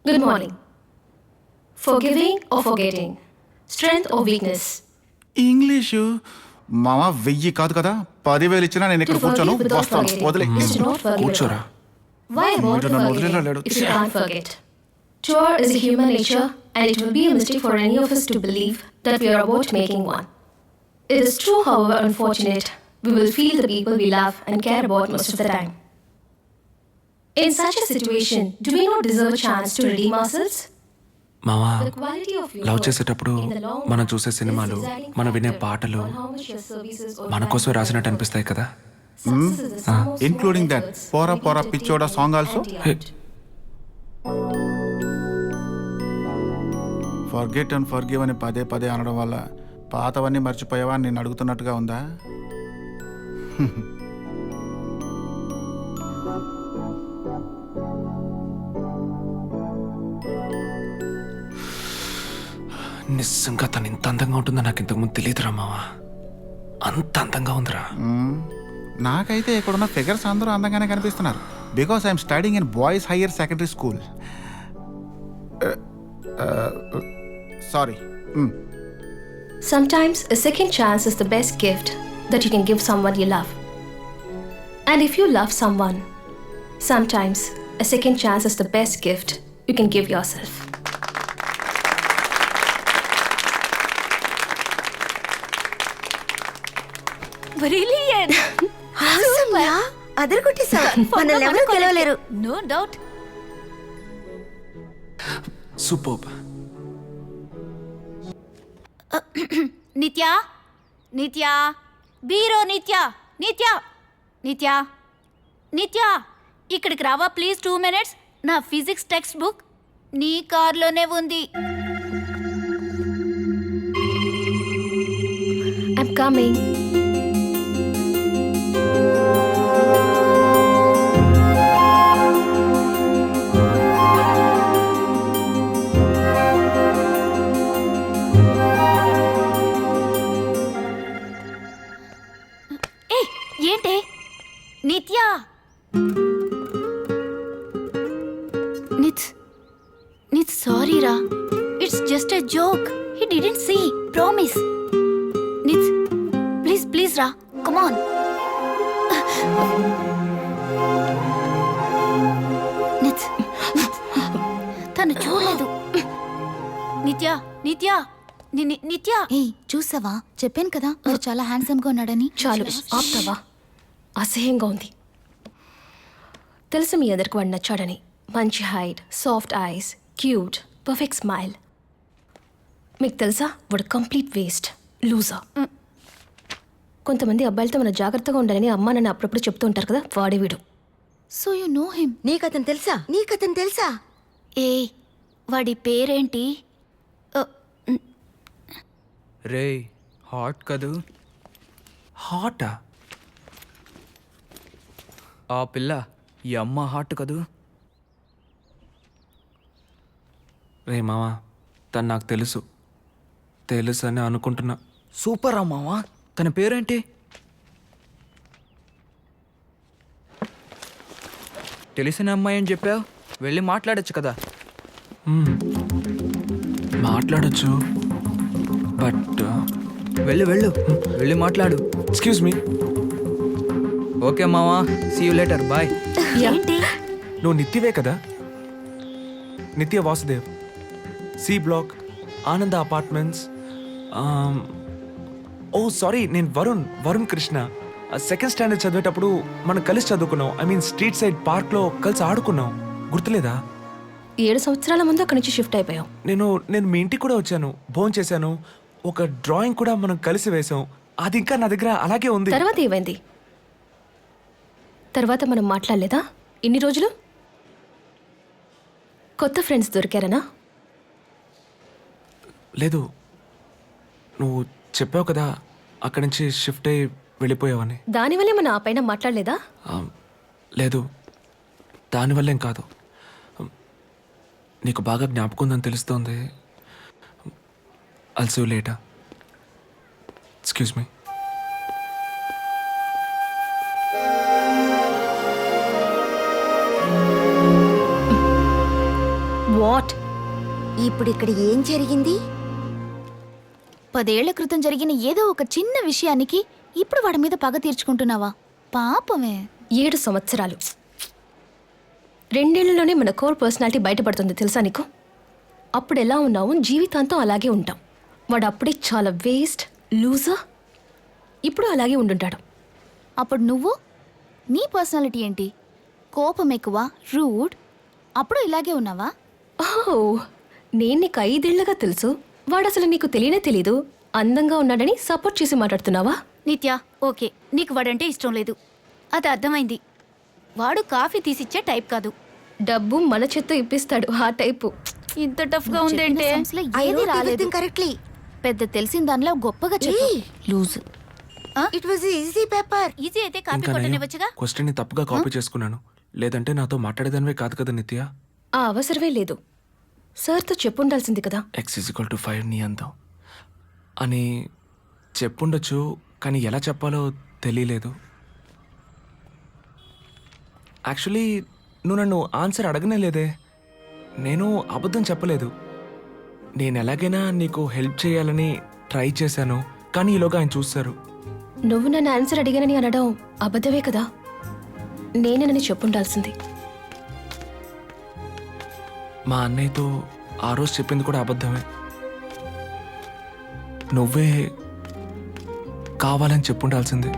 Good morning. Forgiving or forgetting? Strength or weakness? English మామ 1000 కాదు కదా 10,000 ఇచ్చినా నేను ఇక్కడ To కూర్చోను forgive without వస్తాను forgetting వదిలే is to not forgive at కూర్చోరా. all. Why about Nanu forgetting వదిలేడు. if you can't forget? Chore is a human nature, and it will be a mistake for any of us to believe that we are about making one. It is true, however unfortunate, we will feel the people we love and care about most of the time. In such a situation, do we not deserve a chance to redeem ourselves? మావా The quality of your love work చేసేటప్పుడు in the long మనం run చూసే is సినిమాలు deciding మనం వినే factor పాటలు on how much your services or మన కోసమే రాసినట్టు అనిపిస్తాయి కదా. Success is the sum of small including that efforts పోరా పోరా repeatedly పిచ్చోడా song also and beyond. Forget and forgive అని పదే పదే అనడం వల్ల పాతవన్నీ మర్చిపోయావా అని నేను అడుగుతున్నట్టుగా ఉందా? నిజంగా తను ఇంత అందంగా ఉంటుందో నాకు ఇంతకుముందు తెలియదురా మావా. అంత అందంగా ఉందిరా. నాకైతే ఇక్కడున్న ఫిగర్స్ అందరూ అందంగానే కనిపిస్తున్నారు because I'm studying in boys higher secondary school. Sorry. Sometimes a second chance is the best gift that you can give someone you love. And if you love someone, sometimes a second chance is the best gift you can give yourself. Brilliant! అసలు అదరగొట్టేశావు. మనల్ని ఎవరూ గెలవలేరు. No doubt. Superb. నిత్య నిత్య బీరో నిత్య నిత్య నిత్య నిత్య ఇక్కడికి రావా ప్లీజ్ 2 minutes. నా ఫిజిక్స్ టెక్స్ట్ బుక్ నీ కార్లోనే ఉంది. I'm coming. ఏ ఏంటి నిత్య నిత్ సారీ రా, it's just a joke. He didn't see, promise. Nith please please రా, కమ్ ఆన్. నిత్ తను చూడలేదు. నిత్య నిత్య నిత్య ఏయ్ చూసావా, చెప్పాను కదా వాడు చాలా హ్యాండ్సమ్ గా ఉన్నాడని. చాలు ఆప్తావా? అసహ్యంగా ఉంది. తెలుసు మీ ఎదురుకు వాడు నచ్చాడని. మంచి height, soft ice, cute, perfect smile. మీకు తెలుసా వాడు కంప్లీట్ వేస్ట్, లూజర్. కొంతమంది అబ్బాయిలతో మనం జాగ్రత్తగా ఉండాలని అమ్మ నన్ను అప్పుడప్పుడు చెప్తూ ఉంటారు కదా, వాడే వీడు. So you know him. నీకతను తెలుసా? ఏ వాడి పేరేంటి? రే హాట్ కదూ. హాటా? ఆ పిల్ల ఈ అమ్మ హాట్ కదూ. రే మావా తను నాకు తెలుసు అని అనుకుంటున్నా. సూపర్ అమ్మావా. తన పేరేంటి? తెలిసిన అమ్మాయి అని చెప్పావు, వెళ్ళి మాట్లాడచ్చు కదా. మాట్లాడచ్చు బట్ వెళ్ళి మాట్లాడు. Excuse me. ఓకే మావా, సీ యూ లేటర్, బాయ్. ఏంటి? నువ్వు నిత్యవే కదా? నిత్య వాసుదేవ్, సి బ్లాక్, ఆనంద అపార్ట్మెంట్స్. ఓ సారీ, నేను వరుణ్ కృష్ణ. సెకండ్ స్టాండర్డ్ చదివేటప్పుడు మనం కలిసి చదువుకున్నాం. ఐ మీన్ స్ట్రీట్ సైడ్ పార్క్లో కలిసి ఆడుకున్నాం, గుర్తులేదా? 7 సంవత్సరాల ముందు అక్కడి నుంచి షిఫ్ట్ అయిపోయాం. నేను మీ ఇంటికి కూడా వచ్చాను, భోజనం చేశాను, ఒక డ్రాయింగ్ కూడా మనం కలిసి వేసాం. అది ఇంకా నా దగ్గర అలాగే ఉంది. తర్వాత ఏమైంది? తర్వాత మనం మాట్లాడలేదా ఇన్ని రోజులు? కొత్త ఫ్రెండ్స్ దొరికారనా? లేదు, నువ్వు చెప్పావు కదా అక్కడి నుంచి షిఫ్ట్ అయ్యి వెళ్ళిపోయావని. దానివల్లే మనం ఆ పైన మాట్లాడలేదా? లేదు, దానివల్లేం కాదు. నీకు బాగా జ్ఞాపకం ఉందని తెలుస్తోంది. I'll see you later. Excuse me. What? ఇప్పుడు ఇక్కడ ఏం జరిగింది? 10 ఏళ్ల క్రితం జరిగిన ఏదో ఒక చిన్న విషయానికి ఇప్పుడు వాడి మీద పగ తీర్చుకుంటున్నావా? పాపమే. 7 సంవత్సరాలు. 2 ఏళ్లలోనే మన కోర్ పర్సనాలిటీ బయటపడుతుంది తెలుసా నీకు? అప్పుడు ఎలా ఉన్నావు జీవితాంతం అలాగే ఉంటాం. వాడు అప్పుడే చాలా వేస్ట్, లూజర్. ఇప్పుడు అలాగే ఉండుంటాడు. అప్పుడు నువ్వు, నీ పర్సనాలిటీ ఏంటి? కోపం ఎక్కువ, రూడ్. అప్పుడు ఇలాగే ఉన్నావా? ఓహ్, నేను నీకు 5 ఏళ్లుగా తెలుసు. వాడు అసలు నీకు తెలియనే తెలీదు. అందంగా ఉన్నాడని సపోర్ట్ చేసి మాట్లాడుతున్నావా? నిత్య, ఓకే, నీకు వాడంటే ఇష్టం లేదు, అది అర్థమైంది. వాడు కాఫీ తీసిచ్చే టైప్ కాదు. డబ్బు మన చేత్తో ఇప్పిస్తాడు ఆ టైపు. ఇంత టఫ్ గా ఉందంటే I ఏది wrote రాలేదు. everything correctly. పెద్ద తెలిసిన దానిలో గొప్పగా చెప్పు. ఏయ్. Loose. It was easy paper. Easy అయితే కాఫీ ఇంకా కొట్టనివ్వచ్చుగా. క్వశ్చన్ని తప్పుగా కాపీ చేసుకున్నాను. లేదంటే నాతో మాట్లాడేదానివే కాదు కదా నిత్య. ఆ అవసరమే లేదు. సార్తో చెప్పుండాల్సింది కదా. X=5 నీ అందం అని చెప్పుండొచ్చు, కానీ ఎలా చెప్పాలో తెలియలేదు. యాక్చువల్లీ నువ్వు నన్ను ఆన్సర్ అడగనే లేదే. నేను అబద్ధం చెప్పలేదు. నేను ఎలాగైనా నీకు హెల్ప్ చేయాలని ట్రై చేశాను, కానీ ఈలోగా ఆయన చూస్తారు. నువ్వు నన్ను ఆన్సర్ అడిగానని అనడం అబద్ధమే కదా. నేనని చెప్పుండాల్సింది. మా అన్నయ్యతో ఆ రోజు చెప్పింది కూడా అబద్ధమే. నువ్వే కావాలని చెప్పుండాల్సింది.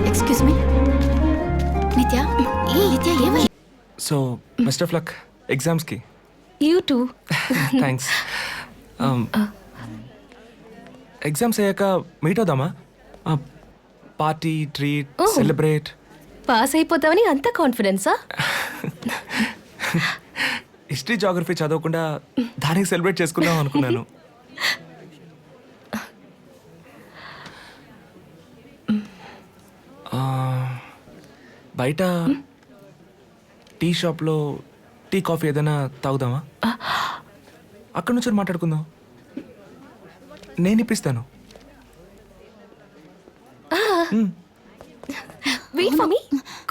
ఎక్స్క్యూజ్ మీ నిత్య. ఏ నిత్య, ఏమై? సో బెస్ట్ ఆఫ్ లక్ ఎగ్జామ్స్కి. You too. థ్యాంక్స్. ఎగ్జామ్స్ అయ్యాక మీట్ అవుదామా? Party, treat, celebrate. పాస్ అయిపోతావని అంత కాన్ఫిడెన్సా? హిస్టరీ, జాగ్రఫీ చదవకుండా దానికి సెలబ్రేట్ చేసుకుందాం అనుకున్నాను. బయట టీ షాప్లో టీ కాఫీ ఏదైనా తాగుదామా? అక్కడ నుంచి మాట్లాడుకుందాం. నేను ఇప్పిస్తాను. Wait for me.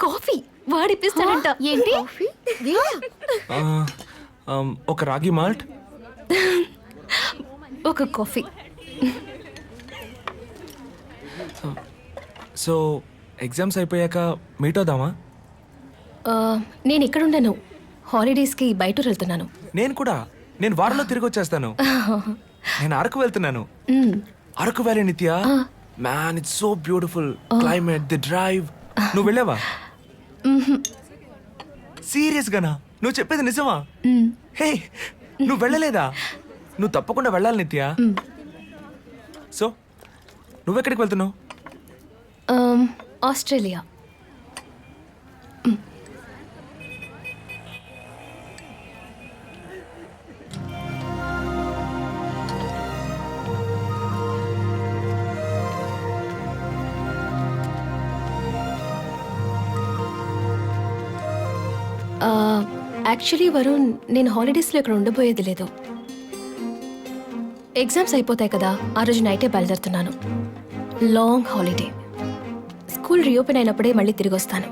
కాఫీ వాడిప్పిస్తాడంట. ఏంటి? ఆ, ఒక రాగి మాల్ట్, ఒక కాఫీ. సో ఎగ్జామ్స్ అయిపోయాక మీట్ అవుదామా? నేను ఇక్కడ ఉండను. హాలిడేస్కి బయట వెళ్తున్నాను. నేను కూడా. నేను వారంలో తిరిగి వచ్చేస్తాను. నేను అరకు వెళ్తున్నాను. అరకు వ్యాలీ నిత్య. Man, it's so beautiful. Climate, the drive. నువ్వు వెళ్ళావా? సీరియస్ గానా? నువ్వు చెప్పేది నిజమా? హే, నువ్వు వెళ్ళలేదా? నువ్వు తప్పకుండా వెళ్ళాలి నిత్య. సో నువ్వెక్కడికి వెళ్తున్నావు? ఆస్ట్రేలియా. యాక్చువల్లీ వరుణ్, నేను హాలిడేస్లో ఇక్కడ ఉండబోయేది లేదు. ఎగ్జామ్స్ అయిపోతాయి కదా, ఆ రోజు నైటే బయలుదేరుతున్నాను. Long holiday. స్కూల్ రీఓపెన్ అయినప్పుడే మళ్ళీ తిరిగి వస్తాను.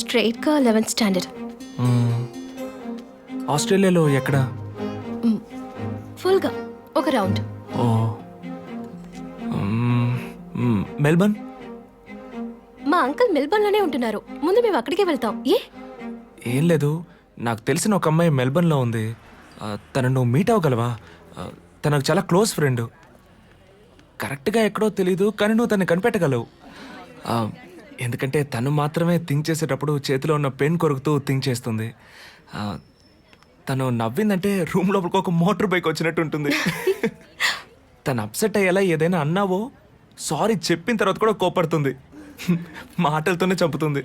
స్ట్రైట్గా 11th స్టాండర్డ్. ఆస్ట్రేలియాలో ఎక్కడ? ఫుల్గా ఒక రౌండ్. ఓ, మెల్బర్న్. మా అంకుల్ మెల్బర్న్లోనే ఉంటున్నారు. ముందు మేము అక్కడికే వెళ్తాం. ఏం లేదు, నాకు తెలిసిన ఒక అమ్మాయి మెల్బర్న్లో ఉంది. తను నువ్వు మీట్ అవ్వగలవా? తనకు చాలా క్లోజ్ ఫ్రెండ్. కరెక్ట్గా ఎక్కడో తెలీదు, కానీ నువ్వు తను కనిపెట్టగలవు. ఎందుకంటే తను మాత్రమే థింక్ చేసేటప్పుడు చేతిలో ఉన్న పెన్ కొరుకుతూ థింక్ చేస్తుంది. తను నవ్విందంటే రూమ్ లోపలికి ఒక మోటార్ బైక్ వచ్చినట్టు ఉంటుంది. తను అప్సెట్ అయ్యేలా ఏదైనా అన్నావో సారీ చెప్పిన తర్వాత కూడా కోపడుతుంది. మాటలతోనే చంపుతుంది.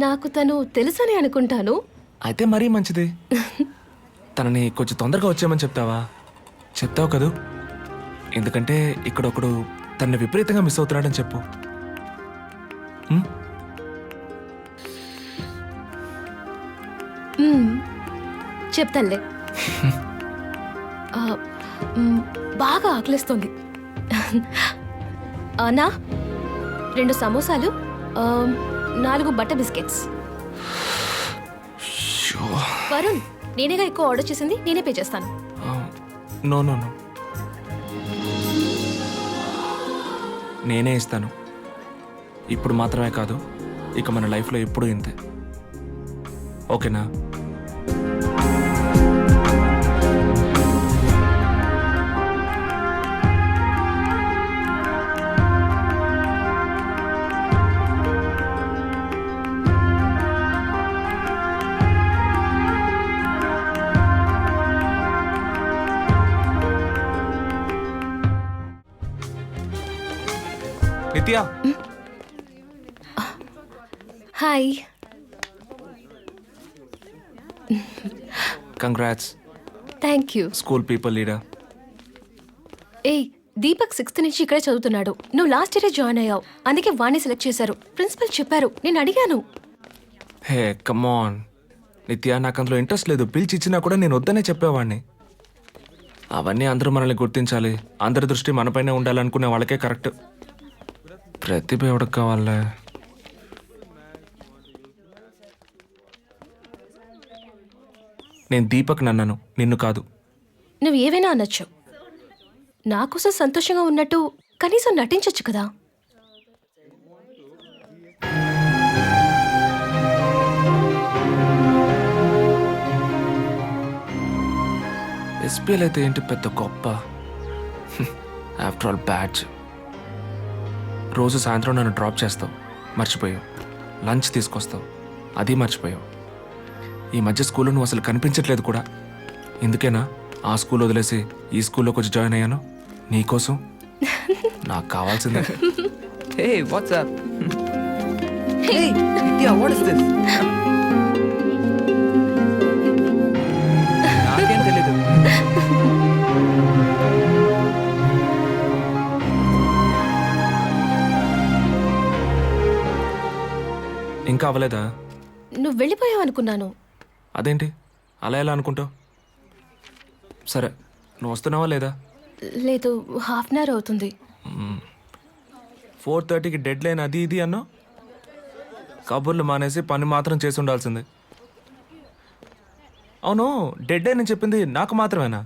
నాకు తను తెలుసని అనుకుంటాను. అయితే మరీ మంచిది. తనని కొంచెం తొందరగా వచ్చేయమని చెప్తావా? చెప్తావు కదూ? ఎందుకంటే ఇక్కడ ఒకడు తన్ని విపరీతంగా మిస్ అవుతున్నాడని చెప్పు. చెప్తానులే. ఆ, బాగా ఆకలిస్తుంది. నా 2 సమోసాలు, 4 బటర్ బిస్కెట్స్. వరుణ్, నేనేగా ఎక్కువ ఆర్డర్ చేసింది, నేనే పే చేస్తాను. నో నో నో, నేనే ఇస్తాను. ఇప్పుడు మాత్రమే కాదు, ఇక మన లైఫ్లో ఎప్పుడూ ఇంతే. ఓకేనా? నిత్య, hi. Congrats. Thank you. School people leader. ఏయ్, దీపక్ 6th నుంచి ఇక్కడే చదువుతున్నాడు. నువ్వు లాస్ట్ ఇయరే జాయిన్ అయ్యావు, అందుకే వాణ్ణి సెలెక్ట్ చేశారు. ప్రిన్సిపల్ చెప్పారు, నేను అడిగాను. హే కమాన్ నిత్య, నాకు అందులో ఇంట్రెస్ట్ లేదు. పిలిచి ఇచ్చినా కూడా నేను వద్దనే చెప్పేవాడిని. అవన్నీ అందరూ మనల్ని గుర్తించాలి, అందరి దృష్టి మనపైనే ఉండాలనుకునే వాళ్ళకే కరెక్ట్. ప్రతిభ ఎవరికి కావాలే? నేను దీపక్ నన్నను, నిన్ను కాదు. నువ్వు ఏవైనా అనొచ్చు. నా కోసం సంతోషంగా ఉన్నట్టు కనీసం నటించొచ్చు కదా. ఎస్పీఎల్ అయితే ఏంటి పెద్ద గొప్ప? After all badge. రోజు సాయంత్రం నన్ను డ్రాప్ చేస్తావు, మర్చిపోయావు. లంచ్ తీసుకొస్తావు, అది మర్చిపోయావు. ఈ మధ్య స్కూల్లో నువ్వు అసలు కనిపించట్లేదు కూడా. ఎందుకేనా ఆ స్కూల్ వదిలేసి ఈ స్కూల్లోకి వచ్చి జాయిన్ అయ్యాను? నీకోసం. నాకు కావాల్సిందే. హే వాట్సాప్. హే నిత్య, వాట్ ఇస్ దిస్? నాకేం తెలీదు. ఇంకా అవ్వలేదా? నువ్వు వెళ్ళిపోయావు అనుకున్నాను. అదేంటి అలా ఎలా అనుకుంటావు? సరే, నువ్వు వస్తున్నావా లేదా? లేదు, హాఫ్ అన్ అవర్ అవుతుంది. 4:30కి డెడ్ లైన్, అది ఇది అన్నావు. కబుర్లు మానేసి పని మాత్రం చేసి ఉండాల్సింది. అవును, డెడ్ లైన్ అని చెప్పింది నాకు మాత్రమేనా?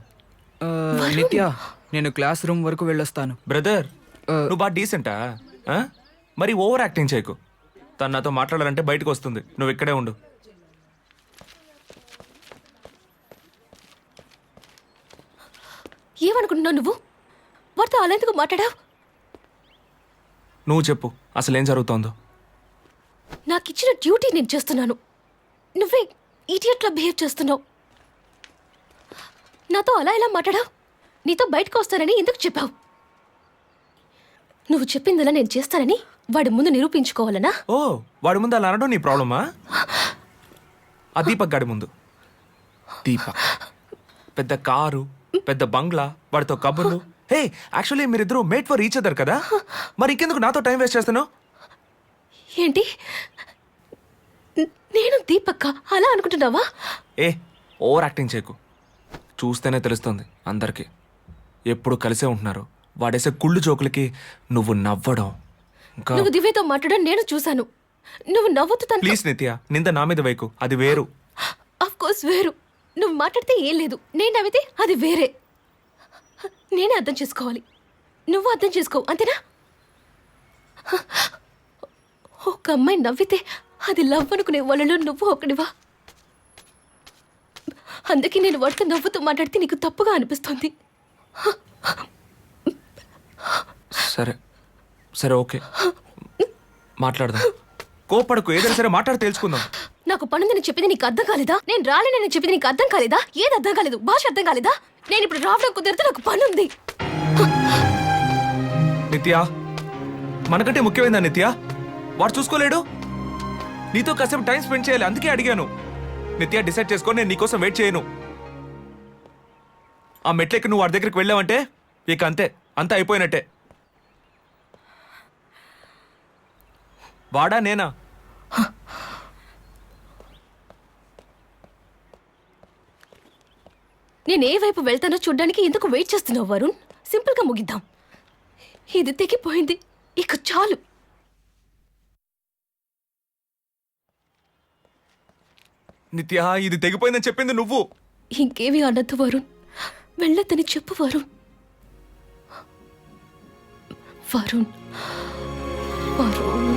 నిత్య, నేను క్లాస్ రూమ్ వరకు వెళ్ళొస్తాను. బ్రదర్, నువ్వు బాగా డీసెంటా? మరి ఓవర్ యాక్టింగ్ చేయకు. తను నాతో మాట్లాడాలంటే బయటకు వస్తుంది. నువ్వు ఇక్కడే ఉండు. ఏమనుకుంటున్నావు నువ్వు? వాడితో అలా ఎందుకు మాట్లాడావు? నువ్వు చెప్పు, అసలు ఏం జరుగుతోందో. నాకు ఇచ్చిన డ్యూటీ నేను చేస్తున్నాను. నువ్వే ఈడియట్లా బిహేవ్ చేస్తున్నావు. నాతో అలా ఎలా మాట్లాడావు? నీతో బయటకు వస్తానని ఎందుకు చెప్పావు? నువ్వు చెప్పిందలా నేను చేస్తానని వాడి ముందు నిరూపించుకోవాలనా? ఓ, వాడి ముందు అలా అనడం నీ ప్రాబ్లమా? ఆ దీపక్ గాడి ముందు. దీపక్ పెద్ద కారు, పెద్ద బంగ్లా, వాడితో కబుర్లు. హే, యాక్చువల్లీ మీరిద్దరూ మేట్ ఫర్ ఈచ్ అదర్ కదా. మరి ఇంకెందుకు నాతో టైం వేస్ట్ చేస్తున్నావు? ఏంటి, నేను దీపక్క అలా అనుకుంటున్నావా? ఏ, ఓవర్ యాక్టింగ్ చేయకు. చూస్తేనే తెలుస్తుంది అందరికీ. ఎప్పుడు కలిసే ఉంటున్నారు. వాడేసే కుళ్ళు జోకులకి నువ్వు నవ్వడం. ఇంకా నువ్వు దివ్యతో మాట్లాడడం నేను చూశాను. నువ్వు నవ్వుతూ తన ప్లీజ్ నిత్య, నింద నా మీద వైకు. అది వేరు. ఆఫ్ కోర్స్ వేరు. నువ్వు మాట్లాడితే ఏం లేదు, నేను నవ్వితే అది వేరే. నేనే అర్థం చేసుకోవాలి, నువ్వు అర్థం చేసుకోవు, అంతేనా? ఒక అమ్మాయి నవ్వితే అది లవ్ అనుకునే వాళ్ళలో నువ్వు ఒకడివా? అందుకే నేను వాడితో నవ్వుతూ మాట్లాడితే నీకు తప్పుగా అనిపిస్తుంది. సరే సరే, ఓకే, మాట్లాడదాం. కోపడకు, ఏదైనా సరే మాట్లాడి తెలుసుకుందాం. నాకు పనుందని చెప్పింది నీకు అర్థం కాలేదా? నేను రాలేనని చెప్పింది నీకు అర్థం కాలేదా? ఏది అర్థం కాలేదు? భాష అర్థం కాలేదా? నేను ఇప్పుడు రావడం కుదిరితే నాకు పనుంది. నిత్య, మనకంటే ముఖ్యమైందా నిత్య? వాడు చూసుకోలేడు. నీతో కాసేపు టైం స్పెండ్ చేయాలి, అందుకే అడిగాను. నిత్య, డిసైడ్ చేసుకో, నేను నీకోసం వెయిట్ చేయను. ఆ మెట్లెక్కి నువ్వు వాడి దగ్గరికి వెళ్ళావంటే ఇక అంతే, అంతా అయిపోయినట్టే. వాడా నేనా? నేను ఏ వైపు వెళ్తానో చూడ్డానికి ఎందుకు వెయిట్ చేస్తున్నావు వరుణ్? సింపుల్గా ముగిద్దాం. ఇది తెగిపోయింది, ఇక చాలు. నిత్య, ఇది తెగిపోయిందని చెప్పింది నువ్వు. ఇంకేమీ అనద్దు వరుణ్, వెళ్ళొద్దని చెప్పు వరుణ్. వరుణ్ వరుణ్